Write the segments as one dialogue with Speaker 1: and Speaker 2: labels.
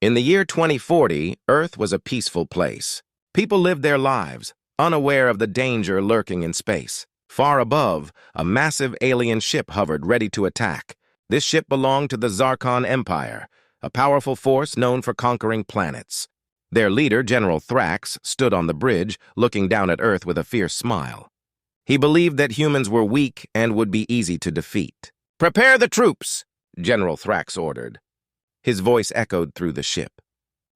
Speaker 1: In the year 2040, Earth was a peaceful place. People lived their lives, unaware of the danger lurking in space. Far above, a massive alien ship hovered ready to attack. This ship belonged to the Zarkon Empire, a powerful force known for conquering planets. Their leader, General Thrax, stood on the bridge, looking down at Earth with a fierce smile. He believed that humans were weak and would be easy to defeat. "Prepare the troops," General Thrax ordered. His voice echoed through the ship.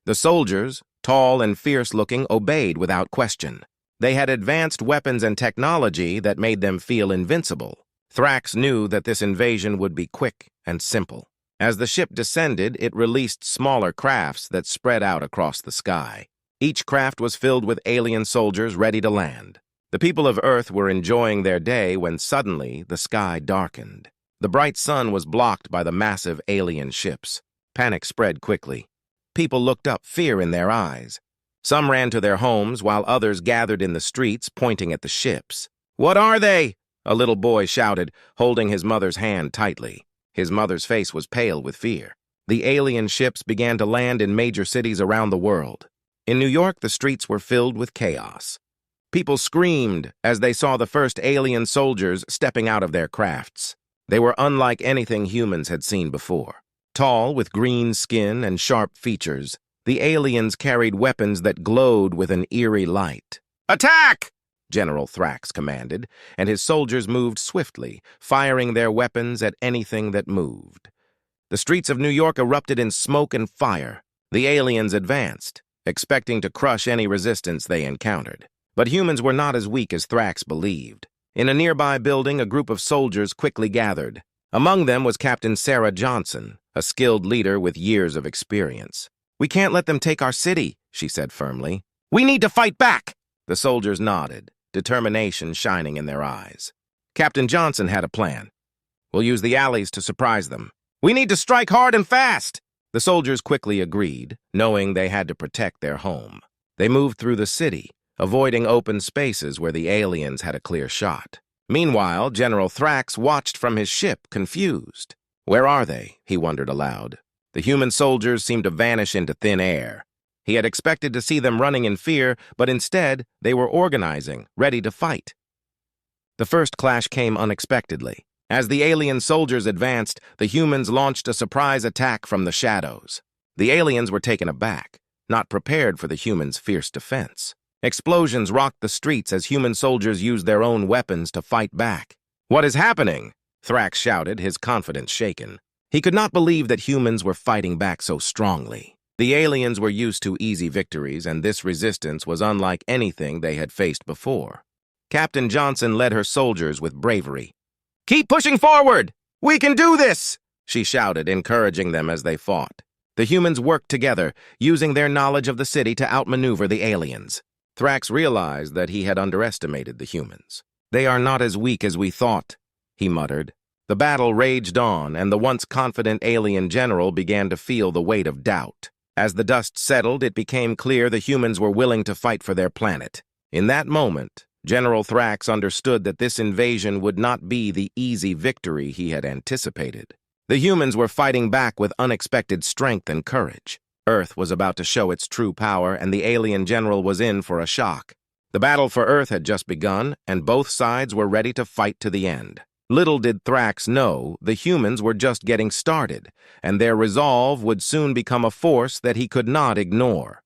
Speaker 1: The soldiers, tall and fierce-looking, obeyed without question. They had advanced weapons and technology that made them feel invincible. Thrax knew that this invasion would be quick and simple. As the ship descended, it released smaller crafts that spread out across the sky. Each craft was filled with alien soldiers ready to land. The people of Earth were enjoying their day when suddenly the sky darkened. The bright sun was blocked by the massive alien ships. Panic spread quickly. People looked up, fear in their eyes. Some ran to their homes, while others gathered in the streets, pointing at the ships. "What are they?" a little boy shouted, holding his mother's hand tightly. His mother's face was pale with fear. The alien ships began to land in major cities around the world. In New York, the streets were filled with chaos. People screamed as they saw the first alien soldiers stepping out of their crafts. They were unlike anything humans had seen before. Tall, with green skin and sharp features, the aliens carried weapons that glowed with an eerie light. "Attack!" General Thrax commanded, and his soldiers moved swiftly, firing their weapons at anything that moved. The streets of New York erupted in smoke and fire. The aliens advanced, expecting to crush any resistance they encountered. But humans were not as weak as Thrax believed. In a nearby building, a group of soldiers quickly gathered. Among them was Captain Sarah Johnson, a skilled leader with years of experience. "We can't let them take our city," she said firmly. "We need to fight back!" The soldiers nodded, determination shining in their eyes. Captain Johnson had a plan. "We'll use the alleys to surprise them. We need to strike hard and fast!" The soldiers quickly agreed, knowing they had to protect their home. They moved through the city, avoiding open spaces where the aliens had a clear shot. Meanwhile, General Thrax watched from his ship, confused. "Where are they?" he wondered aloud. The human soldiers seemed to vanish into thin air. He had expected to see them running in fear, but instead, they were organizing, ready to fight. The first clash came unexpectedly. As the alien soldiers advanced, the humans launched a surprise attack from the shadows. The aliens were taken aback, not prepared for the humans' fierce defense. Explosions rocked the streets as human soldiers used their own weapons to fight back. "What is happening?" Thrax shouted, his confidence shaken. He could not believe that humans were fighting back so strongly. The aliens were used to easy victories, and this resistance was unlike anything they had faced before. Captain Johnson led her soldiers with bravery. "Keep pushing forward! We can do this!" she shouted, encouraging them as they fought. The humans worked together, using their knowledge of the city to outmaneuver the aliens. Thrax realized that he had underestimated the humans. "They are not as weak as we thought," he muttered. The battle raged on, and the once confident alien general began to feel the weight of doubt. As the dust settled, it became clear the humans were willing to fight for their planet. In that moment, General Thrax understood that this invasion would not be the easy victory he had anticipated. The humans were fighting back with unexpected strength and courage. Earth was about to show its true power, and the alien general was in for a shock. The battle for Earth had just begun, and both sides were ready to fight to the end. Little did Thrax know, the humans were just getting started, and their resolve would soon become a force that he could not ignore.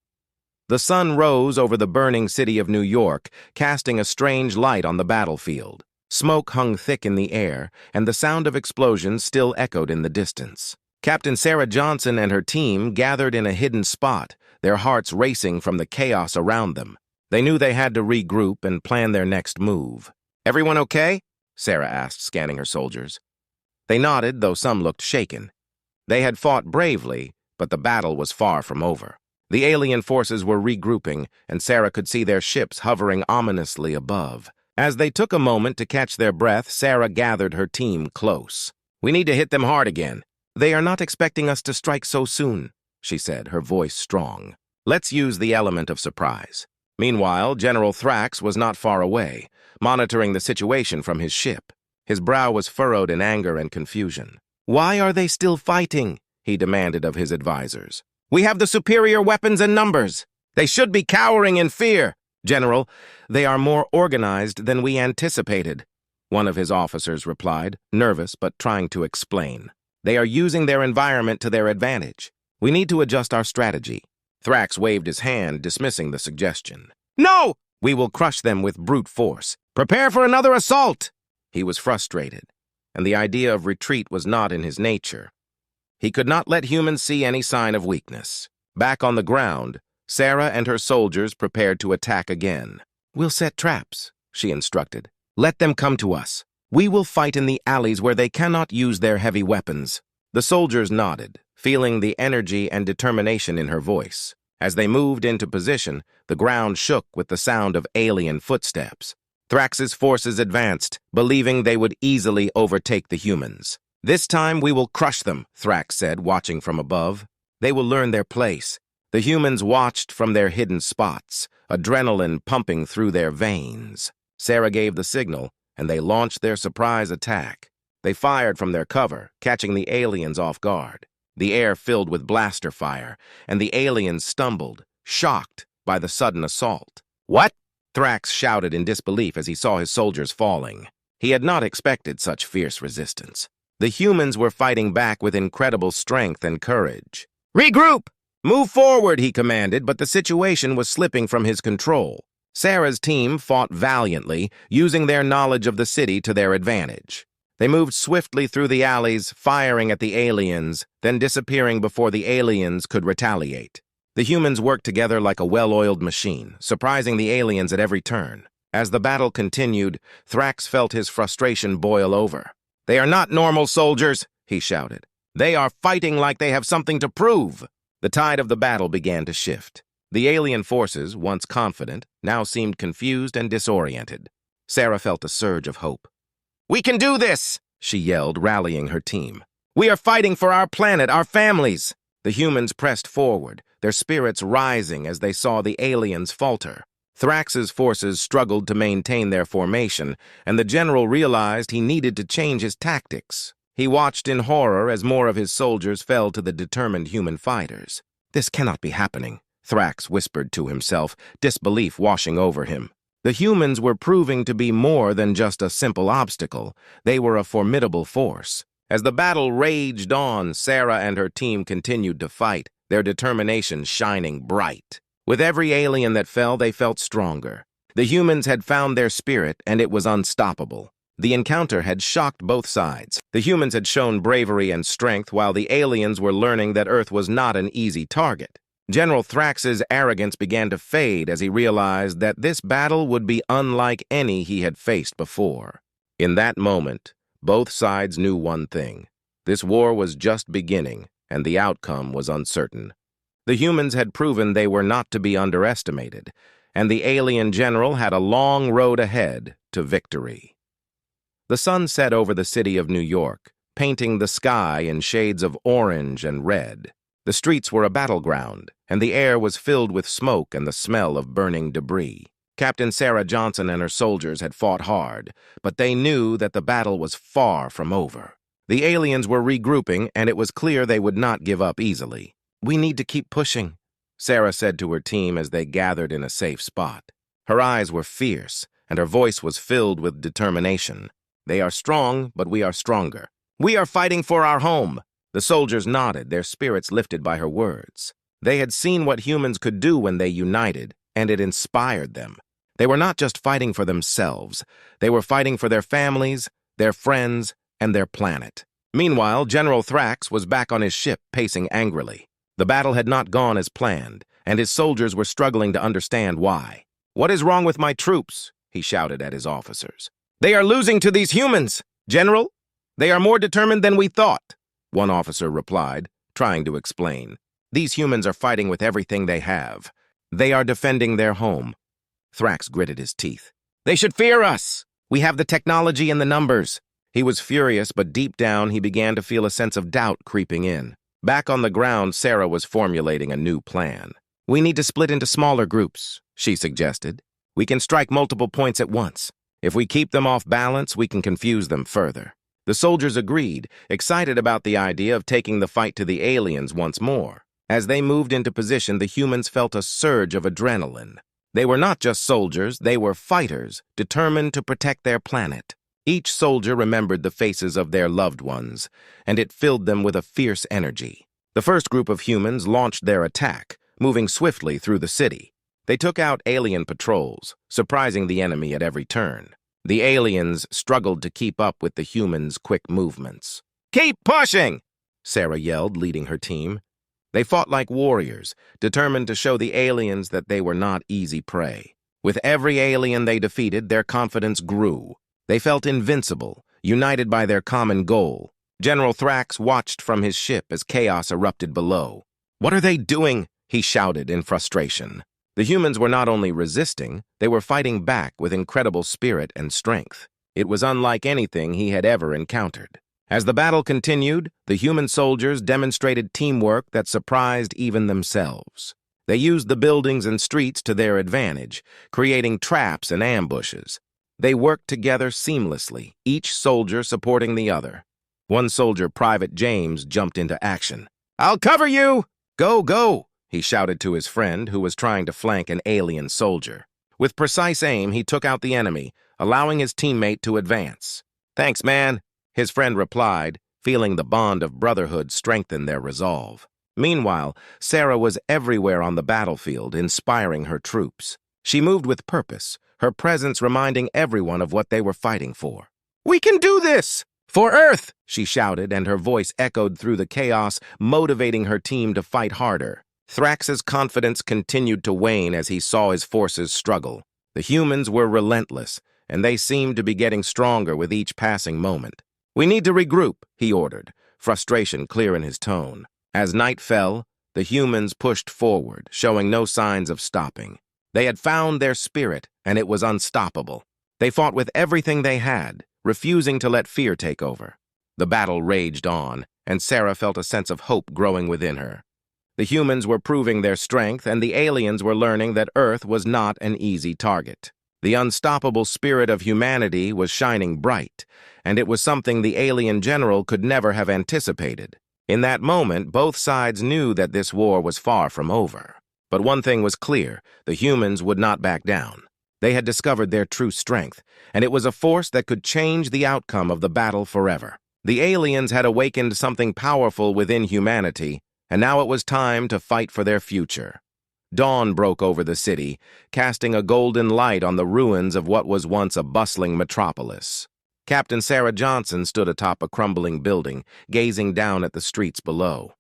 Speaker 1: The sun rose over the burning city of New York, casting a strange light on the battlefield. Smoke hung thick in the air, and the sound of explosions still echoed in the distance. Captain Sarah Johnson and her team gathered in a hidden spot, their hearts racing from the chaos around them. They knew they had to regroup and plan their next move. "Everyone okay?" Sarah asked, scanning her soldiers. They nodded, though some looked shaken. They had fought bravely, but the battle was far from over. The alien forces were regrouping, and Sarah could see their ships hovering ominously above. As they took a moment to catch their breath, Sarah gathered her team close. "We need to hit them hard again. They are not expecting us to strike so soon," she said, her voice strong. "Let's use the element of surprise." Meanwhile, General Thrax was not far away, monitoring the situation from his ship. His brow was furrowed in anger and confusion. "Why are they still fighting?" he demanded of his advisors. We have the superior weapons and numbers. They should be cowering in fear. General, they are more organized than we anticipated, one of his officers replied, nervous but trying to explain. They are using their environment to their advantage. We need to adjust our strategy. Thrax waved his hand, dismissing the suggestion. No! We will crush them with brute force. Prepare for another assault! He was frustrated, and the idea of retreat was not in his nature. He could not let humans see any sign of weakness. Back on the ground, Sarah and her soldiers prepared to attack again. We'll set traps, she instructed. Let them come to us. We will fight in the alleys where they cannot use their heavy weapons. The soldiers nodded, feeling the energy and determination in her voice. As they moved into position, the ground shook with the sound of alien footsteps. Thrax's forces advanced, believing they would easily overtake the humans. This time we will crush them, Thrax said, watching from above. They will learn their place. The humans watched from their hidden spots, adrenaline pumping through their veins. Sarah gave the signal, and they launched their surprise attack. They fired from their cover, catching the aliens off guard. The air filled with blaster fire, and the aliens stumbled, shocked by the sudden assault. What? Thrax shouted in disbelief as he saw his soldiers falling. He had not expected such fierce resistance. The humans were fighting back with incredible strength and courage. Regroup! Move forward, he commanded, but the situation was slipping from his control. Sarah's team fought valiantly, using their knowledge of the city to their advantage. They moved swiftly through the alleys, firing at the aliens, then disappearing before the aliens could retaliate. The humans worked together like a well-oiled machine, surprising the aliens at every turn. As the battle continued, Thrax felt his frustration boil over. They are not normal soldiers, he shouted. They are fighting like they have something to prove. The tide of the battle began to shift. The alien forces, once confident, now seemed confused and disoriented. Sarah felt a surge of hope. We can do this, she yelled, rallying her team. We are fighting for our planet, our families. The humans pressed forward, their spirits rising as they saw the aliens falter. Thrax's forces struggled to maintain their formation, and the general realized he needed to change his tactics. He watched in horror as more of his soldiers fell to the determined human fighters. This cannot be happening, Thrax whispered to himself, disbelief washing over him. The humans were proving to be more than just a simple obstacle. They were a formidable force. As the battle raged on, Sarah and her team continued to fight, their determination shining bright. With every alien that fell, they felt stronger. The humans had found their spirit, and it was unstoppable. The encounter had shocked both sides. The humans had shown bravery and strength, while the aliens were learning that Earth was not an easy target. General Thrax's arrogance began to fade as he realized that this battle would be unlike any he had faced before. In that moment, both sides knew one thing. This war was just beginning, and the outcome was uncertain. The humans had proven they were not to be underestimated, and the alien general had a long road ahead to victory. The sun set over the city of New York, painting the sky in shades of orange and red. The streets were a battleground, and the air was filled with smoke and the smell of burning debris. Captain Sarah Johnson and her soldiers had fought hard, but they knew that the battle was far from over. The aliens were regrouping, and it was clear they would not give up easily. We need to keep pushing, Sarah said to her team as they gathered in a safe spot. Her eyes were fierce, and her voice was filled with determination. They are strong, but we are stronger. We are fighting for our home. The soldiers nodded, their spirits lifted by her words. They had seen what humans could do when they united, and it inspired them. They were not just fighting for themselves. They were fighting for their families, their friends, and their planet. Meanwhile, General Thrax was back on his ship, pacing angrily. The battle had not gone as planned, and his soldiers were struggling to understand why. What is wrong with my troops? He shouted at his officers. They are losing to these humans, General. They are more determined than we thought, one officer replied, trying to explain. These humans are fighting with everything they have. They are defending their home. Thrax gritted his teeth. They should fear us. We have the technology and the numbers. He was furious, but deep down he began to feel a sense of doubt creeping in. Back on the ground, Sarah was formulating a new plan. We need to split into smaller groups, she suggested. We can strike multiple points at once. If we keep them off balance, we can confuse them further. The soldiers agreed, excited about the idea of taking the fight to the aliens once more. As they moved into position, the humans felt a surge of adrenaline. They were not just soldiers, they were fighters, determined to protect their planet. Each soldier remembered the faces of their loved ones, and it filled them with a fierce energy. The first group of humans launched their attack, moving swiftly through the city. They took out alien patrols, surprising the enemy at every turn. The aliens struggled to keep up with the humans' quick movements. "Keep pushing!" Sarah yelled, leading her team. They fought like warriors, determined to show the aliens that they were not easy prey. With every alien they defeated, their confidence grew. They felt invincible, united by their common goal. General Thrax watched from his ship as chaos erupted below. "What are they doing?" he shouted in frustration. The humans were not only resisting, they were fighting back with incredible spirit and strength. It was unlike anything he had ever encountered. As the battle continued, the human soldiers demonstrated teamwork that surprised even themselves. They used the buildings and streets to their advantage, creating traps and ambushes. They worked together seamlessly, each soldier supporting the other. One soldier, Private James, jumped into action. "I'll cover you!" "Go, go!" he shouted to his friend, who was trying to flank an alien soldier. With precise aim, he took out the enemy, allowing his teammate to advance. "Thanks, man," his friend replied, feeling the bond of brotherhood strengthen their resolve. Meanwhile, Sarah was everywhere on the battlefield, inspiring her troops. She moved with purpose, her presence reminding everyone of what they were fighting for. "We can do this! For Earth!" she shouted, and her voice echoed through the chaos, motivating her team to fight harder. Thrax's confidence continued to wane as he saw his forces struggle. The humans were relentless, and they seemed to be getting stronger with each passing moment. "We need to regroup," he ordered, frustration clear in his tone. As night fell, the humans pushed forward, showing no signs of stopping. They had found their spirit, and it was unstoppable. They fought with everything they had, refusing to let fear take over. The battle raged on, and Sarah felt a sense of hope growing within her. The humans were proving their strength, and the aliens were learning that Earth was not an easy target. The unstoppable spirit of humanity was shining bright, and it was something the alien general could never have anticipated. In that moment, both sides knew that this war was far from over. But one thing was clear: the humans would not back down. They had discovered their true strength, and it was a force that could change the outcome of the battle forever. The aliens had awakened something powerful within humanity, and now it was time to fight for their future. Dawn broke over the city, casting a golden light on the ruins of what was once a bustling metropolis. Captain Sarah Johnson stood atop a crumbling building, gazing down at the streets below.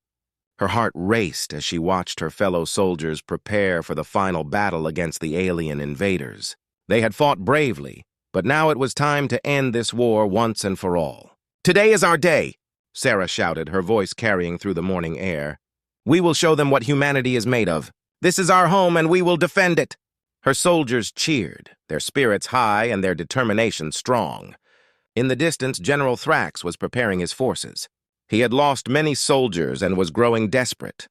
Speaker 1: Her heart raced as she watched her fellow soldiers prepare for the final battle against the alien invaders. They had fought bravely, but now it was time to end this war once and for all. "Today is our day!" Sarah shouted, her voice carrying through the morning air. "We will show them what humanity is made of. This is our home, and we will defend it." Her soldiers cheered, their spirits high and their determination strong. In the distance, General Thrax was preparing his forces. He had lost many soldiers and was growing desperate.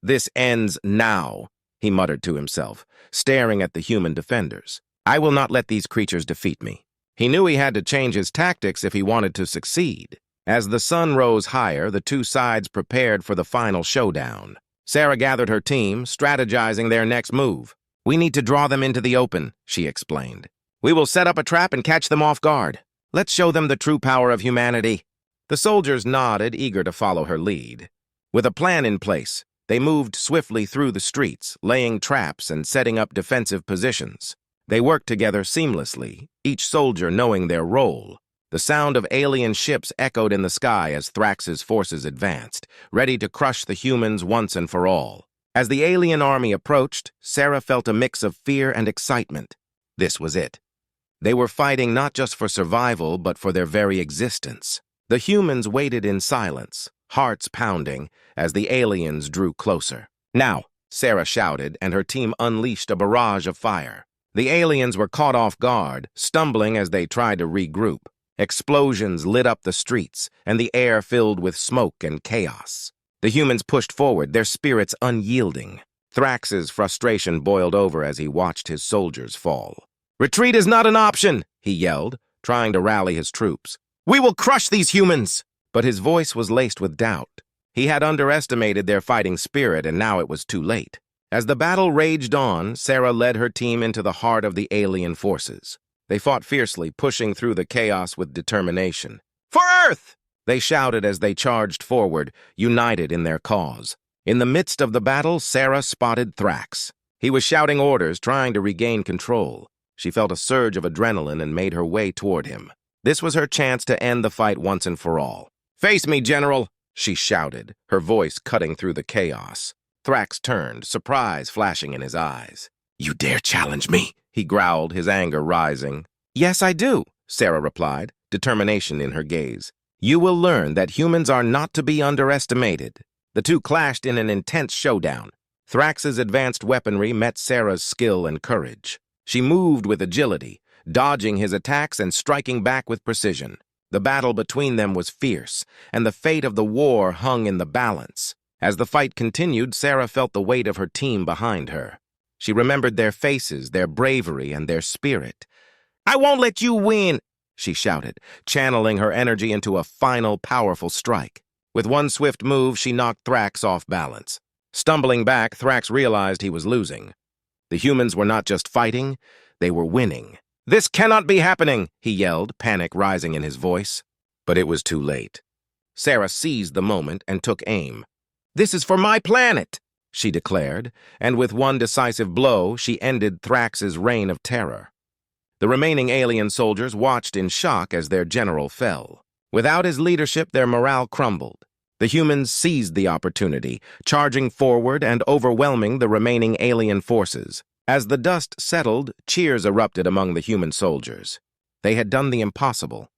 Speaker 1: "This ends now," he muttered to himself, staring at the human defenders. "I will not let these creatures defeat me." He knew he had to change his tactics if he wanted to succeed. As the sun rose higher, the two sides prepared for the final showdown. Sarah gathered her team, strategizing their next move. "We need to draw them into the open," she explained. "We will set up a trap and catch them off guard. Let's show them the true power of humanity." The soldiers nodded, eager to follow her lead. With a plan in place, they moved swiftly through the streets, laying traps and setting up defensive positions. They worked together seamlessly, each soldier knowing their role. The sound of alien ships echoed in the sky as Thrax's forces advanced, ready to crush the humans once and for all. As the alien army approached, Sarah felt a mix of fear and excitement. This was it. They were fighting not just for survival, but for their very existence. The humans waited in silence, hearts pounding, as the aliens drew closer. "Now," Sarah shouted, and her team unleashed a barrage of fire. The aliens were caught off guard, stumbling as they tried to regroup. Explosions lit up the streets, and the air filled with smoke and chaos. The humans pushed forward, their spirits unyielding. Thrax's frustration boiled over as he watched his soldiers fall. "Retreat is not an option," he yelled, trying to rally his troops. "We will crush these humans!" But his voice was laced with doubt. He had underestimated their fighting spirit, and now it was too late. As the battle raged on, Sarah led her team into the heart of the alien forces. They fought fiercely, pushing through the chaos with determination. "For Earth!" they shouted as they charged forward, united in their cause. In the midst of the battle, Sarah spotted Thrax. He was shouting orders, trying to regain control. She felt a surge of adrenaline and made her way toward him. This was her chance to end the fight once and for all. "Face me, General!" she shouted, her voice cutting through the chaos. Thrax turned, surprise flashing in his eyes. "You dare challenge me?" he growled, his anger rising. "Yes, I do," Sarah replied, determination in her gaze. "You will learn that humans are not to be underestimated." The two clashed in an intense showdown. Thrax's advanced weaponry met Sarah's skill and courage. She moved with agility, dodging his attacks and striking back with precision. The battle between them was fierce, and the fate of the war hung in the balance. As the fight continued, Sarah felt the weight of her team behind her. She remembered their faces, their bravery, and their spirit. "I won't let you win!" she shouted, channeling her energy into a final, powerful strike. With one swift move, she knocked Thrax off balance. Stumbling back, Thrax realized he was losing. The humans were not just fighting, they were winning. "This cannot be happening!" he yelled, panic rising in his voice. But it was too late. Sarah seized the moment and took aim. "This is for my planet!" she declared, and with one decisive blow, she ended Thrax's reign of terror. The remaining alien soldiers watched in shock as their general fell. Without his leadership, their morale crumbled. The humans seized the opportunity, charging forward and overwhelming the remaining alien forces. As the dust settled, cheers erupted among the human soldiers. They had done the impossible.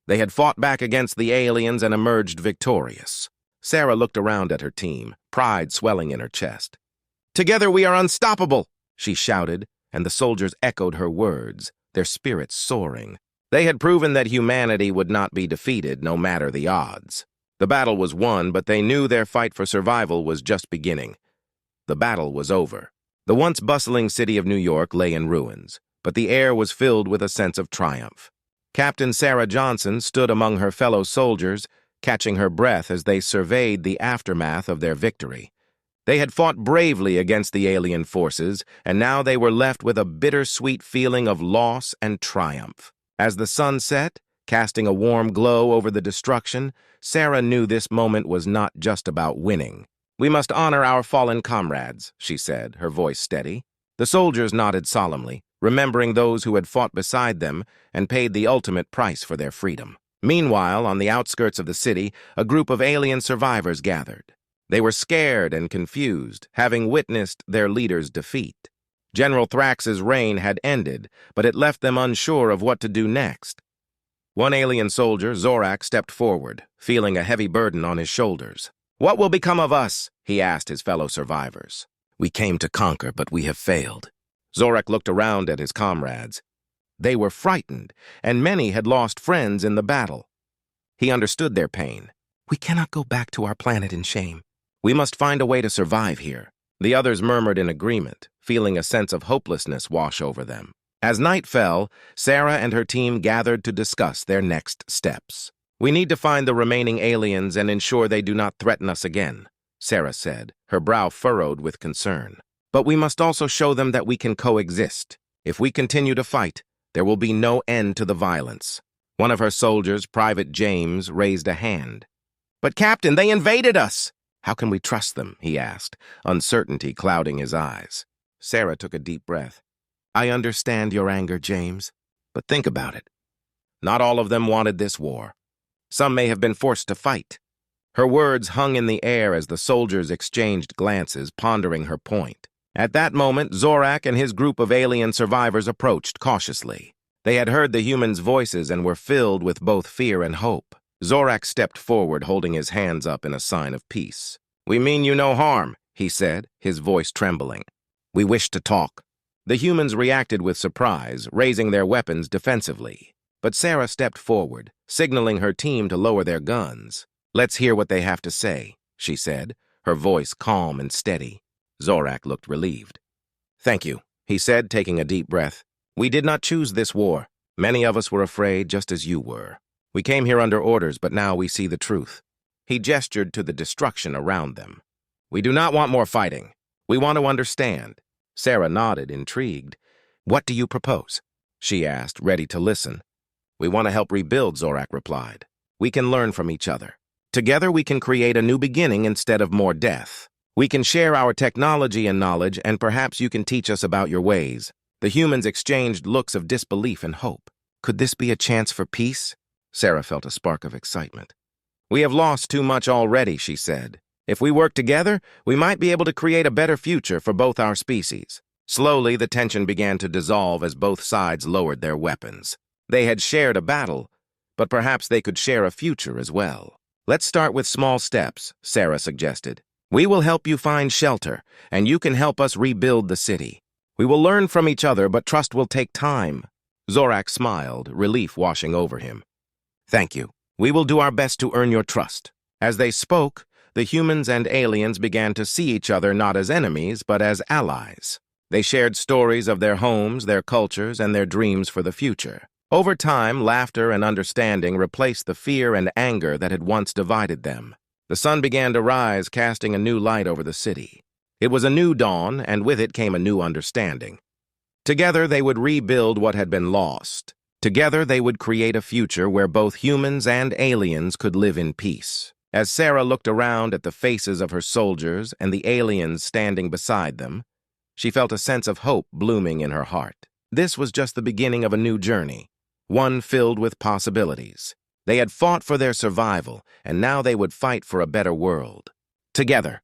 Speaker 1: They had fought back against the aliens and emerged victorious. Sarah looked around at her team, pride swelling in her chest. "Together we are unstoppable!" she shouted, and the soldiers echoed her words, their spirits soaring. They had proven that humanity would not be defeated, no matter the odds. The battle was won, but they knew their fight for survival was just beginning. The battle was over. The once bustling city of New York lay in ruins, but the air was filled with a sense of triumph. Captain Sarah Johnson stood among her fellow soldiers, catching her breath as they surveyed the aftermath of their victory. They had fought bravely against the alien forces, and now they were left with a bittersweet feeling of loss and triumph. As the sun set, casting a warm glow over the destruction, Sarah knew this moment was not just about winning. "We must honor our fallen comrades," she said, her voice steady. The soldiers nodded solemnly, remembering those who had fought beside them and paid the ultimate price for their freedom. Meanwhile, on the outskirts of the city, a group of alien survivors gathered. They were scared and confused, having witnessed their leader's defeat. General Thrax's reign had ended, but it left them unsure of what to do next. One alien soldier, Zorak, stepped forward, feeling a heavy burden on his shoulders. "What will become of us?" he asked his fellow survivors. "We came to conquer, but we have failed." Zorak looked around at his comrades. They were frightened, and many had lost friends in the battle. He understood their pain. "We cannot go back to our planet in shame. We must find a way to survive here." The others murmured in agreement, feeling a sense of hopelessness wash over them. As night fell, Sarah and her team gathered to discuss their next steps. "We need to find the remaining aliens and ensure they do not threaten us again," Sarah said, her brow furrowed with concern. "But we must also show them that we can coexist. If we continue to fight, there will be no end to the violence." One of her soldiers, Private James, raised a hand. "But Captain, they invaded us!" "How can we trust them?" he asked, uncertainty clouding his eyes. Sarah took a deep breath. "I understand your anger, James, but think about it. Not all of them wanted this war. Some may have been forced to fight." Her words hung in the air as the soldiers exchanged glances, pondering her point. At that moment, Zorak and his group of alien survivors approached cautiously. They had heard the humans' voices and were filled with both fear and hope. Zorak stepped forward, holding his hands up in a sign of peace. "We mean you no harm," he said, his voice trembling. "We wish to talk." The humans reacted with surprise, raising their weapons defensively. But Sarah stepped forward, signaling her team to lower their guns. "Let's hear what they have to say," she said, her voice calm and steady. Zorak looked relieved. "Thank you," he said, taking a deep breath. "We did not choose this war. Many of us were afraid, just as you were. We came here under orders, but now we see the truth. He gestured to the destruction around them. "We do not want more fighting. We want to understand." Sarah nodded, intrigued. "What do you propose?" she asked, ready to listen. "We want to help rebuild," Zorak replied. "We can learn from each other. Together we can create a new beginning instead of more death. We can share our technology and knowledge, and perhaps you can teach us about your ways." The humans exchanged looks of disbelief and hope. Could this be a chance for peace? Sarah felt a spark of excitement. "We have lost too much already," she said. "If we work together, we might be able to create a better future for both our species." Slowly, the tension began to dissolve as both sides lowered their weapons. They had shared a battle, but perhaps they could share a future as well. "Let's start with small steps," Sarah suggested. "We will help you find shelter, and you can help us rebuild the city. We will learn from each other, but trust will take time." Zorak smiled, relief washing over him. "Thank you. We will do our best to earn your trust." As they spoke, the humans and aliens began to see each other not as enemies, but as allies. They shared stories of their homes, their cultures, and their dreams for the future. Over time, laughter and understanding replaced the fear and anger that had once divided them. The sun began to rise, casting a new light over the city. It was a new dawn, and with it came a new understanding. Together, they would rebuild what had been lost. Together, they would create a future where both humans and aliens could live in peace. As Sarah looked around at the faces of her soldiers and the aliens standing beside them, she felt a sense of hope blooming in her heart. This was just the beginning of a new journey, one filled with possibilities. They had fought for their survival, and now they would fight for a better world. Together,